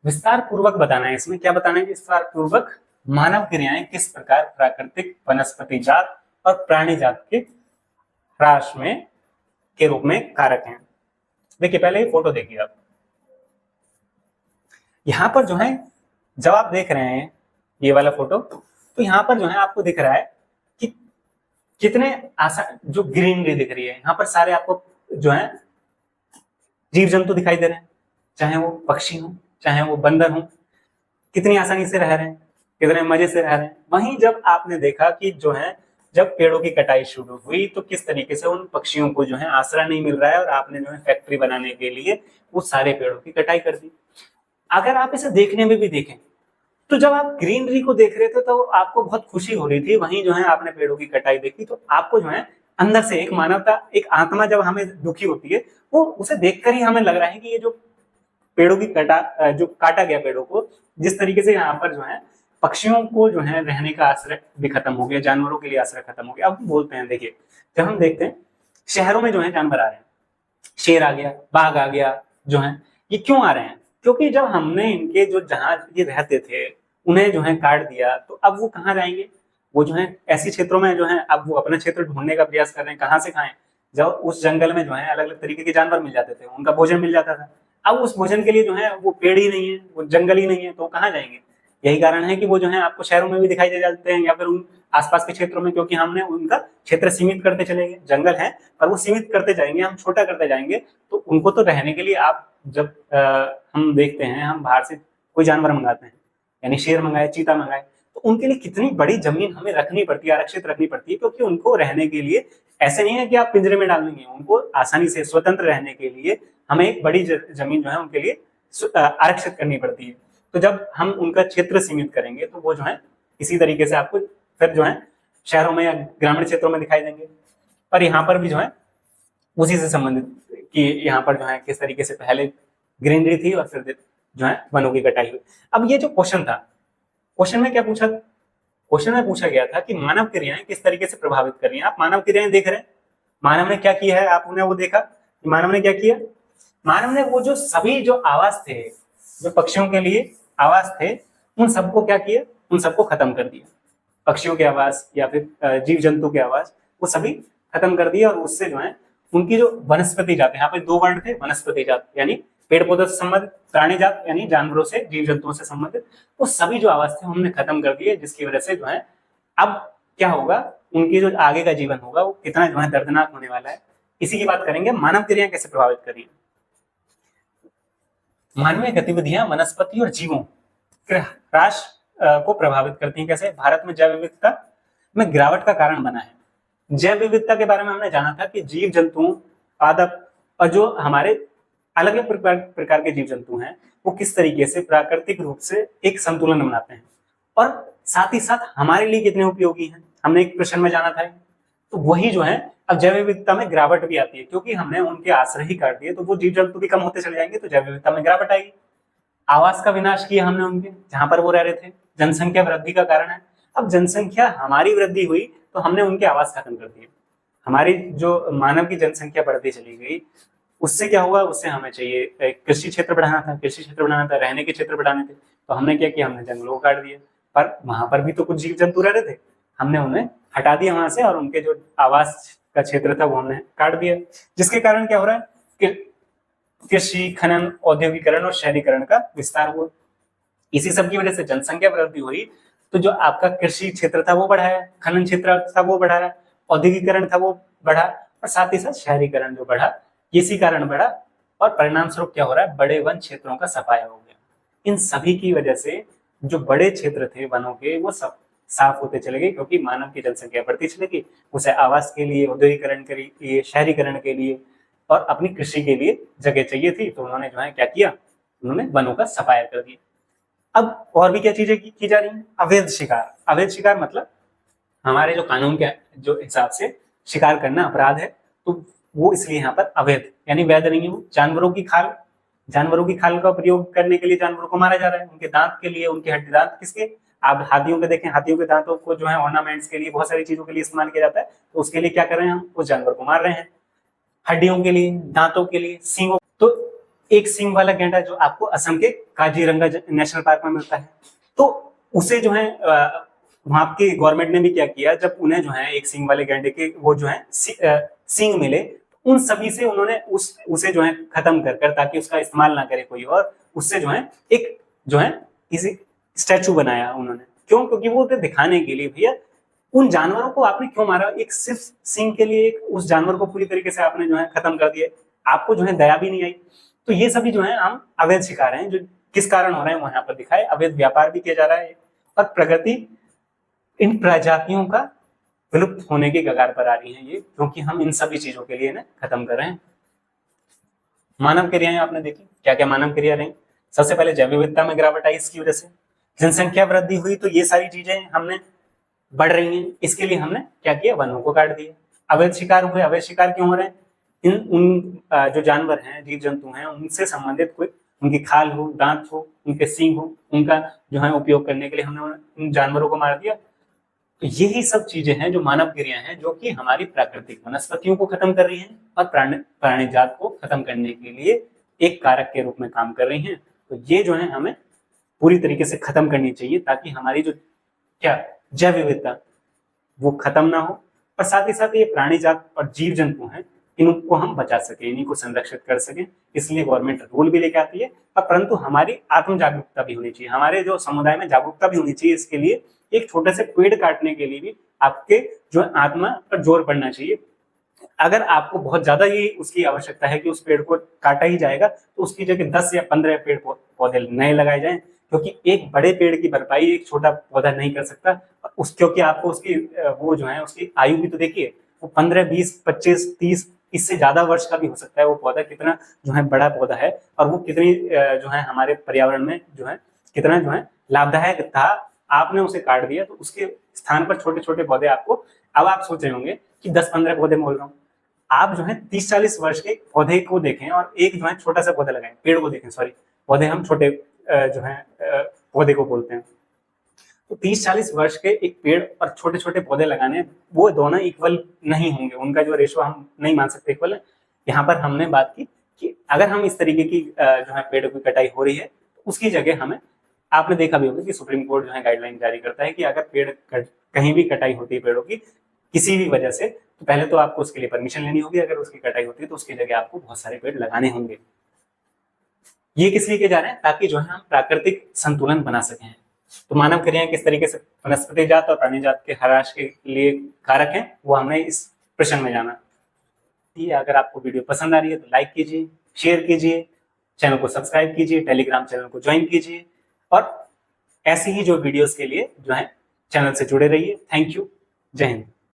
विस्तार पूर्वक बताना है। इसमें क्या बताना है? विस्तार पूर्वक मानव क्रियाएं किस प्रकार प्राकृतिक वनस्पति जात और प्राणी जात के ह्रास में के रूप में कारक हैं। देखिए पहले ये फोटो देखिए आप। यहाँ पर जो है जब आप देख रहे हैं ये वाला फोटो, तो यहाँ पर जो है आपको दिख रहा है कि कितने आसान जो ग्रीनरी दिख रही है। यहाँ पर सारे आपको जो है जीव जंतु दिखाई दे रहे हैं, चाहे वो पक्षी हो चाहे वो बंदर हो, कितनी आसानी से रह रहे हैं, कितने मजे से रह रहे हैं। वहीं जब आपने देखा कि जो है जब पेड़ों की कटाई शुरू हुई तो किस तरीके से उन पक्षियों को जो है आसरा नहीं मिल रहा है और आपने जो है फैक्ट्री बनाने के लिए वो सारे पेड़ों की कटाई कर दी। अगर आप इसे देखने में भी देखें तो जब आप ग्रीनरी को देख रहे थे तो आपको बहुत खुशी हो रही थी, वहीं जो है आपने पेड़ों की कटाई देखी तो आपको जो है अंदर से एक मानवता, एक आत्मा जब हमें दुखी होती है वो उसे देखकर ही हमें लग रहा है कि ये जो पेड़ों की जो काटा गया पेड़ों को, जिस तरीके से यहाँ पर जो है पक्षियों को जो है रहने का आश्रय भी खत्म हो गया, जानवरों के लिए आश्रय खत्म हो गया। अब बोलते हैं, देखिए जब हम देखते हैं शहरों में जो है जानवर आ रहे हैं, शेर आ गया, बाघ आ गया, जो है ये क्यों आ रहे हैं? क्योंकि जब हमने इनके जो जहां ये रहते थे उन्हें जो है काट दिया तो अब वो कहाँ जाएंगे? वो जो है ऐसे क्षेत्रों में जो है अब वो अपना क्षेत्र ढूंढने का प्रयास कर रहे हैं, कहाँ से खाएं? जब उस जंगल में जो है अलग अलग तरीके के जानवर मिल जाते थे, उनका भोजन मिल जाता था। अब उस भोजन के लिए जो है वो पेड़ ही नहीं है, वो जंगल ही नहीं है, तो कहाँ जाएंगे? यही कारण है कि वो जो है आपको शहरों में भी दिखाई दे जाते हैं या फिर उन आसपास के क्षेत्रों में, क्योंकि हमने उनका क्षेत्र सीमित करते चले गए। जंगल है पर वो सीमित करते जाएंगे, हम छोटा करते जाएंगे, तो उनको तो रहने के लिए आप जब हम देखते हैं, हम बाहर से कोई जानवर मंगाते हैं, यानी शेर मंगाए, चीता मंगाए, तो उनके लिए कितनी बड़ी जमीन हमें रखनी पड़ती है, आरक्षित रखनी पड़ती है, क्योंकि उनको रहने के लिए ऐसे नहीं है कि आप पिंजरे में डाल देंगे, उनको आसानी से स्वतंत्र रहने के लिए हमें एक बड़ी जमीन जो है उनके लिए आरक्षित करनी पड़ती है। तो जब हम उनका क्षेत्र सीमित करेंगे तो वो जो है इसी तरीके से आपको फिर जो है शहरों में या ग्रामीण क्षेत्रों में दिखाई देंगे। पर यहाँ पर भी जो है उसी से संबंधित कि यहाँ पर जो है किस तरीके से पहले ग्रीनरी थी और फिर जो है वनों की कटाई हुई। अब ये जो क्वेश्चन था, क्वेश्चन में क्या पूछा? क्वेश्चन में पूछा गया था कि मानव क्रियाएं किस तरीके से प्रभावित कर रही हैं। आप मानव क्रियाएं देख रहे हैं, मानव ने क्या किया है, आपने वो देखा कि मानव ने क्या किया? मानव ने वो जो सभी जो आवास थे, जो पक्षियों के लिए आवास थे, उन सबको क्या किया? उन सबको खत्म कर दिया। पक्षियों के आवास या फिर जीव जंतु के आवास वो सभी खत्म कर दिया और उससे जो है उनकी जो वनस्पति जात, यहाँ पे दो वर्ड थे, वनस्पति जात यानी पेड़ पौधों से संबंधित, प्राणी जात यानी जानवरों से, जीव जंतुओं से संबंधित, वो सभी जो आवास थे हमने खत्म कर दिए, जिसकी वजह से जो है अब क्या होगा, उनकी जो आगे का जीवन होगा वो कितना जो है दर्दनाक होने वाला है। इसी की बात करेंगे, मानव क्रिया कैसे प्रभावित कर रही है। मानवीय गतिविधियां वनस्पति और जीवों के ह्रास को प्रभावित करती हैं। कैसे? भारत में जैव विविधता में गिरावट का कारण बना है। जैव विविधता के बारे में हमने जाना था कि जीव जंतुओं, पादप और जो हमारे अलग अलग प्रकार के जीव जंतु हैं वो किस तरीके से प्राकृतिक रूप से एक संतुलन बनाते हैं और साथ ही साथ हमारे लिए कितने उपयोगी हैं, हमने एक प्रश्न में जाना था। तो वही जो है अब जैव विविधता में गिरावट भी आती है, क्योंकि हमने उनके आश्रय ही काट दिए तो वो जीव जंतु भी कम होते चले जाएंगे, तो जैव विविधता में गिरावट आएगी। आवास का विनाश किया हमने उनके, जहां पर वो रह रहे थे। जनसंख्या वृद्धि का कारण है। अब जनसंख्या हमारी वृद्धि हुई तो हमने उनके आवास खत्म कर दिए। हमारी जो मानव की जनसंख्या बढ़ती चली गई, उससे क्या हुआ? उससे हमें चाहिए कृषि क्षेत्र बढ़ाना था, कृषि क्षेत्र बढ़ाना था, रहने के क्षेत्र बढ़ाने थे, तो हमने क्या किया? हमने जंगलों को काट दिया। पर वहां पर भी तो कुछ जीव जंतु रह रहे थे, हमने उन्हें हटा दिया वहां से और उनके जो आवास का क्षेत्र था वो हमने काट दिया, जिसके कारण क्या हो रहा है कि कृषि, खनन, औद्योगिकरण और शहरीकरण का विस्तार हुआ। इसी सब की वजह से जनसंख्या वृद्धि हुई, तो जो आपका कृषि क्षेत्र था वो बढ़ा है, खनन क्षेत्र था वो बढ़ा है, औद्योगिकरण था वो बढ़ा, और साथ ही साथ शहरीकरण जो बढ़ा, इसी कारण बढ़ा। और परिणाम स्वरूप क्या हो रहा है? बड़े वन क्षेत्रों का सफाया हो गया। इन सभी की वजह से जो बड़े क्षेत्र थे वनों के वो सब साफ होते चले गए, क्योंकि मानव की जनसंख्या बढ़ती चली गई, उसे आवास के लिए, औद्योगिकरण के लिए, शहरीकरण के लिए और अपनी कृषि के लिए जगह चाहिए थी, तो उन्होंने जो है क्या किया? उन्होंने वनों का सफाया कर दिया। अब और भी क्या चीजें की जा रही हैं? अवैध शिकार। अवैध शिकार मतलब हमारे जो कानून के जो हिसाब से शिकार करना अपराध है, तो वो इसलिए यहाँ पर अवैध यानी वैध नहीं है। वो जानवरों की खाल का प्रयोग करने के लिए जानवरों को मारा जा रहा है, उनके दांत के लिए, उनके हड्डी दांत किसके? आप हाथियों के देखें, हाथियों के दांतों को जो है ऑर्नामेंट्स के लिए, बहुत सारी चीजों के लिए इस्तेमाल किया जाता है, तो उसके लिए क्या कर रहे हैं? हम उस जानवर को मार रहे हैं, हड्डियों के लिए, दांतों के लिए, सींगों। तो एक सींग वाला गैंडा जो आपको असम के काजीरंगा नेशनल पार्क में मिलता है, तो उसे जो है वहां की गवर्नमेंट ने भी क्या किया, जब उन्हें जो है एक सींग वाले गैंडे के वो जो है सींग मिले, उन सभी से उन्होंने उसे जो है खत्म कर ताकि उसका इस्तेमाल ना करे कोई और, उससे जो है एक जो है किसी स्टैचू बनाया उन्होंने। क्यों? क्योंकि वो दिखाने के लिए भैया उन जानवरों को आपने क्यों मारा, एक सिर्फ सींग के लिए एक उस जानवर को पूरी तरीके से आपने जो है खत्म कर दिया, आपको जो है दया भी नहीं आई। तो ये सभी जो है हम अवैध शिकार हैं, जो किस कारण हो रहे हैं वो यहाँ पर दिखाए, अवैध व्यापार भी किया जा रहा है और प्रगति इन प्रजातियों का विलुप्त होने के कगार पर आ रही है ये, क्योंकि हम इन सभी चीजों के लिए ना खत्म कर रहे हैं। मानव क्रियाएं आपने देखी, क्या क्या मानव क्रिया रही। सबसे पहले जैव विविधता में गिरावट आई, इसकी वजह से जनसंख्या वृद्धि हुई, तो ये सारी चीजें हमने बढ़ रही हैं, इसके लिए हमने क्या किया, वनों को काट दिया। अवैध शिकार हुए, अवैध शिकार क्यों हो रहे हैं, जो जानवर हैं, जीव जंतु हैं, उनसे संबंधित कोई उनकी खाल हो, दांत हो, उनके सींग हो, उनका जो है उपयोग करने के लिए हमने उन जानवरों को मार दिया। तो यही सब चीजें हैं जो मानव क्रिया हैं, जो कि हमारी प्राकृतिक वनस्पतियों को खत्म कर रही हैं और प्राणी जात को खत्म करने के लिए एक कारक के रूप में काम कर रही हैं। तो ये जो है हमें पूरी तरीके से खत्म करनी चाहिए, ताकि हमारी जो क्या जैव विविधता वो खत्म ना हो, और साथ ही साथ ये प्राणी जात और जीव जंतु हैं, इनको हम बचा सके, इन्हीं को संरक्षित कर सके। इसलिए गवर्नमेंट रूल भी लेके आती है, और परंतु हमारी आत्म जागरूकता भी होनी चाहिए, हमारे जो समुदाय में जागरूकता भी होनी चाहिए। इसके लिए एक छोटे से पेड़ काटने के लिए भी आपके जो आत्मा पर जोर पड़ना चाहिए। अगर आपको बहुत ज्यादा ये उसकी आवश्यकता है कि उस पेड़ को काटा ही जाएगा, तो उसकी जगह 10 या 15 पेड़ पौधे नए लगाए जाएं, क्योंकि एक बड़े पेड़ की भरपाई एक छोटा पौधा नहीं कर सकता। क्योंकि आपको उसकी वो जो है उसकी आयु भी तो देखिए, वो 15, 20, 25, 30 इससे ज्यादा वर्ष का भी हो सकता है। वो पौधा कितना जो है बड़ा पौधा है, और वो कितनी जो है हमारे पर्यावरण में जो है कितना जो है लाभदायक था। आपने उसे काट दिया, तो उसके स्थान पर छोटे छोटे पौधे आपको, अब आप सोच रहे होंगे कि 10-15 पौधे बोल रहा हूँ, आप जो है 30-40 वर्ष के पौधे को देखें और एक जो है छोटा सा पौधा लगाएं, पेड़ को देखें, सॉरी पौधे हम छोटे जो है पौधे को बोलते हैं। तो 30-40 वर्ष के एक पेड़ और छोटे छोटे पौधे लगाने, वो दोनों इक्वल नहीं होंगे, उनका जो रेशो हम नहीं मान सकते इक्वल है। यहाँ पर हमने बात की कि अगर हम इस तरीके की जो है पेड़ की कटाई हो रही है, तो उसकी जगह हमें, आपने देखा भी होगा कि सुप्रीम कोर्ट जो है गाइडलाइन जारी करता है कि अगर पेड़ कहीं भी कटाई होती है पेड़ों की किसी भी वजह से, तो पहले तो आपको उसके लिए परमिशन लेनी होगी। अगर उसकी कटाई होती है तो उसकी जगह आपको बहुत सारे पेड़ लगाने होंगे। ये किस लिए किए जा रहे हैं, ताकि जो है हम प्राकृतिक संतुलन बना सकें। तो मानव क्रियाएं किस तरीके से वनस्पति जात और प्राणी जात के ह्रास के लिए कारक हैं, वो हमने इस प्रश्न में जाना। अगर आपको वीडियो पसंद आ रही है तो लाइक कीजिए, शेयर कीजिए, चैनल को सब्सक्राइब कीजिए, टेलीग्राम चैनल को ज्वाइन कीजिए, और ऐसी ही जो वीडियोस के लिए जो है चैनल से जुड़े रहिए। थैंक यू, जय हिंद।